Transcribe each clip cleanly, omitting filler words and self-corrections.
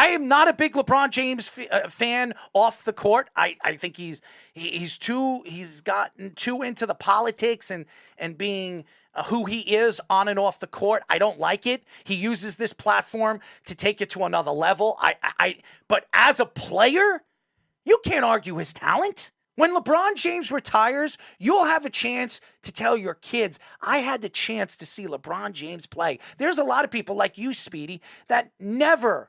I am not a big LeBron James fan off the court. I think he's gotten too into the politics and being who he is on and off the court. I don't like it. He uses this platform to take it to another level. But as a player, you can't argue his talent. When LeBron James retires, you'll have a chance to tell your kids, I had the chance to see LeBron James play. There's a lot of people like you, Speedy, that never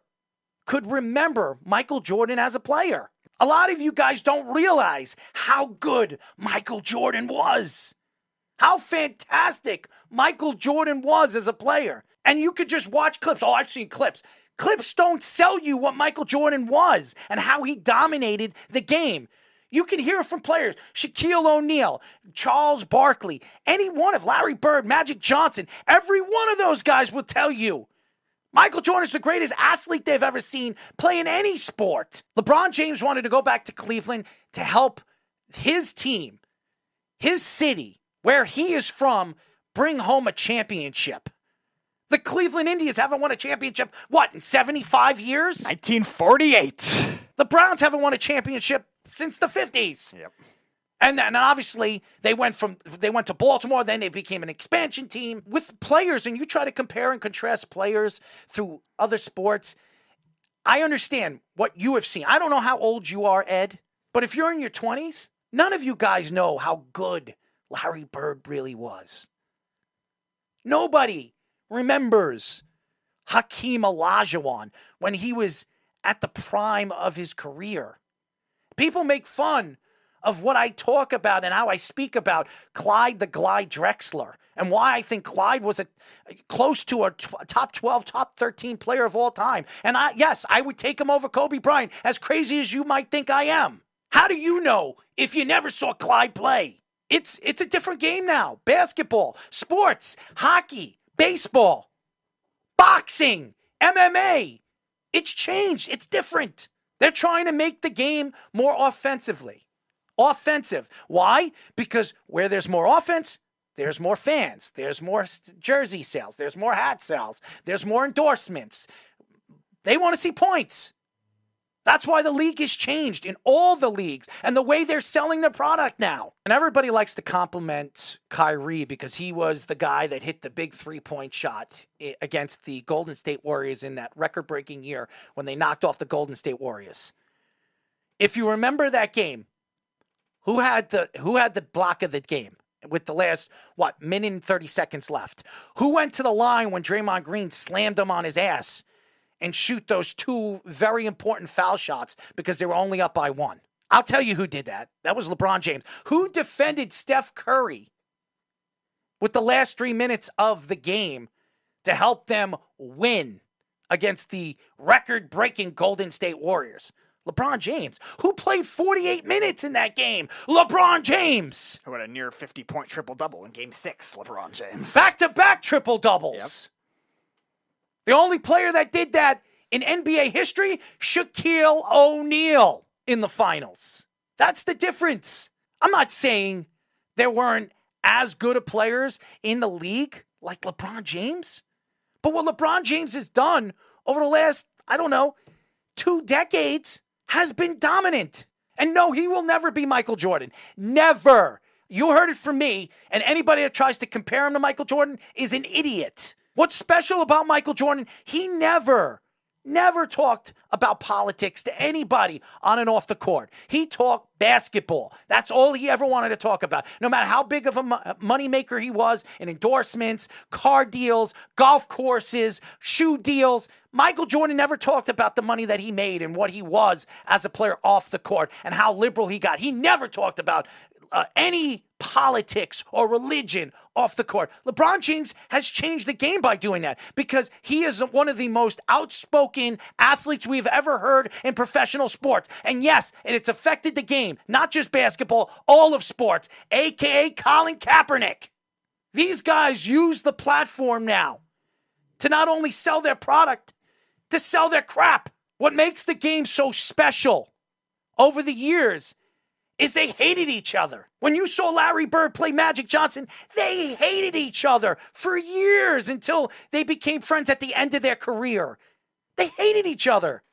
could remember Michael Jordan as a player. A lot of you guys don't realize how good Michael Jordan was. How fantastic Michael Jordan was as a player. And you could just watch clips. Oh, I've seen clips. Clips don't sell you what Michael Jordan was and how he dominated the game. You can hear it from players. Shaquille O'Neal, Charles Barkley, any one of Larry Bird, Magic Johnson. Every one of those guys will tell you Michael Jordan is the greatest athlete they've ever seen play in any sport. LeBron James wanted to go back to Cleveland to help his team, his city, where he is from, bring home a championship. The Cleveland Indians haven't won a championship, in 75 years? 1948. The Browns haven't won a championship since the 50s. Yep. And obviously they went to Baltimore, then they became an expansion team with players, and you try to compare and contrast players through other sports. I understand what you have seen. I don't know how old you are, Ed, but if you're in your 20s, none of you guys know how good Larry Bird really was. Nobody remembers Hakeem Olajuwon when he was at the prime of his career. People make fun of what I talk about and how I speak about Clyde the Glide Drexler and why I think Clyde was close to a top 12, top 13 player of all time. And I would take him over Kobe Bryant, as crazy as you might think I am. How do you know if you never saw Clyde play? It's a different game now. Basketball, sports, hockey, baseball, boxing, MMA. It's changed. It's different. They're trying to make the game more offensive. Why? Because where there's more offense, there's more fans. There's more jersey sales. There's more hat sales. There's more endorsements. They want to see points. That's why the league has changed in all the leagues and the way they're selling their product now. And everybody likes to compliment Kyrie because he was the guy that hit the big three-point shot against the Golden State Warriors in that record-breaking year when they knocked off the Golden State Warriors. If you remember that game, who had the block of the game with the last, minute and 30 seconds left? Who went to the line when Draymond Green slammed him on his ass and shoot those two very important foul shots because they were only up by one? I'll tell you who did that. That was LeBron James. Who defended Steph Curry with the last 3 minutes of the game to help them win against the record-breaking Golden State Warriors? LeBron James. Who played 48 minutes in that game? LeBron James. Who had a near 50-point triple-double in Game 6, LeBron James. Back-to-back triple-doubles. Yep. The only player that did that in NBA history, Shaquille O'Neal in the finals. That's the difference. I'm not saying there weren't as good of players in the league like LeBron James, but what LeBron James has done over the last, 2 decades has been dominant. And no, he will never be Michael Jordan. Never. You heard it from me, and anybody that tries to compare him to Michael Jordan is an idiot. What's special about Michael Jordan? He never talked about politics to anybody on and off the court. He talked basketball. That's all he ever wanted to talk about. No matter how big of a moneymaker he was in endorsements, car deals, golf courses, shoe deals, Michael Jordan never talked about the money that he made and what he was as a player off the court and how liberal he got. He never talked about any politics or religion off the court. LeBron James has changed the game by doing that because he is one of the most outspoken athletes we've ever heard in professional sports. And yes, it's affected the game, not just basketball, all of sports, a.k.a. Colin Kaepernick. These guys use the platform now to not only sell their product, to sell their crap. What makes the game so special over the years is they hated each other. When you saw Larry Bird play Magic Johnson, they hated each other for years until they became friends at the end of their career. They hated each other.